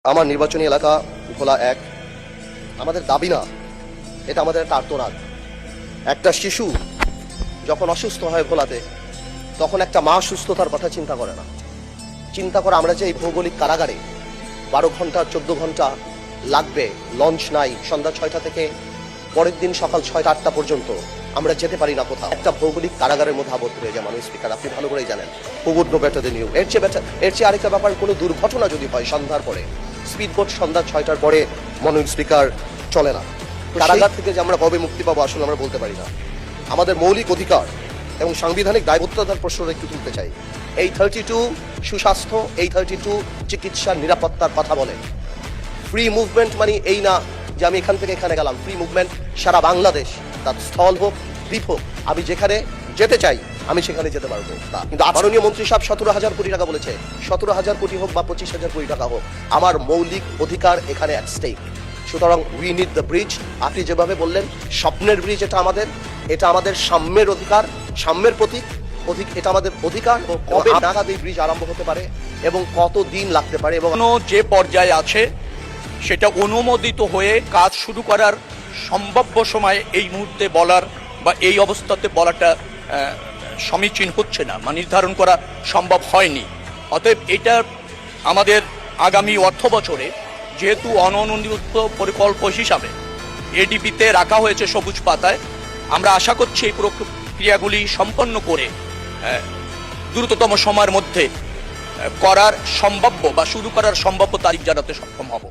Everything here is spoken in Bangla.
আমার নির্বাচনী এলাকা ভোলা ১। আমাদের দাবি না, এটা আমাদের একটা আর্তনাদ। একটা শিশু যখন অসুস্থ হয় ভোলাতে, তখন একটা মা সুস্থতার কথা চিন্তা করে না। চিন্তা করে আমরা যে এই ভৌগোলিক কারাগারে 12 ঘন্টা 14 ঘন্টা লাগবে, লঞ্চ নাই, সন্ধ্যা 6টা থেকে পরের দিন সকাল 6টা 8টা পর্যন্ত আমরা যেতে পারি না কোথাও। একটা ভৌগোলিক কারাগারের মধ্যে আবদ্ধ হয়ে যায় মানুষ। স্পিকার, আপনি ভালো করেই জানেন, would know better than you. এর চেয়ে আরেকটা ব্যাপার, কোনো দুর্ঘটনা যদি হয় সন্ধ্যার পরে, স্পিডবোট সন্ধ্যা 6টার পরে মাননীয় স্পিকার চলে না। কারাগার থেকে যে আমরা কবে মুক্তি পাবো আসলে আমরা বলতে পারি না। আমাদের মৌলিক অধিকার এবং সাংবিধানিক দায়বদ্ধতার প্রশ্নটা একটু তুলতে চাই। এই 32 সুস্বাস্থ্য, এই 32 চিকিৎসার নিরাপত্তার কথা বলে। ফ্রি মুভমেন্ট মানে এই না যে আমি এখান থেকে এখানে গেলাম। ফ্রি মুভমেন্ট সারা বাংলাদেশ, তার স্থল হোক দ্বীপ হোক, আমি যেখানে যেতে চাই আমি সেখানে যেতে পারবো। কিন্তু মাননীয় মন্ত্রী সাহেব 17,000 কোটি টাকা বলেছে। 17,000 কোটি হোক বা 25,000 কোটি টাকা হোক, আমার মৌলিক অধিকার এখানে অ্যাট স্টেক। সুতরাং উই নিড দ্য ব্রিজ। আপনি যেভাবে বললেন, স্বপ্নের ব্রিজ এটা আমাদের সাম্যের অধিকার, সাম্যের প্রতীক। এটা আমাদের অধিকার। কবে নাগাদ এই ব্রিজ আরম্ভ হতে পারে এবং কত দিন লাগতে পারে এবং যে পর্যায়ে আছে সেটা অনুমোদিত হয়ে কাজ শুরু করার সম্ভাব্য সময় এই মুহূর্তে বলার বা এই অবস্থাতে বলাটা সমীচীন হচ্ছে না, বা নির্ধারণ করা সম্ভব হয়নি। অতএব এটা আমাদের আগামী অর্থ বছরে যেহেতু অননুমোদিত পরিকল্প হিসাবে এডিপিতে রাখা হয়েছে সবুজ পাতায়, আমরা আশা করছি এই প্রক্রিয়াগুলি সম্পন্ন করে দ্রুততম সময়ের মধ্যে করার সম্ভাব্য বা শুরু করার সম্ভাব্য তারিখ জানাতে সক্ষম হব।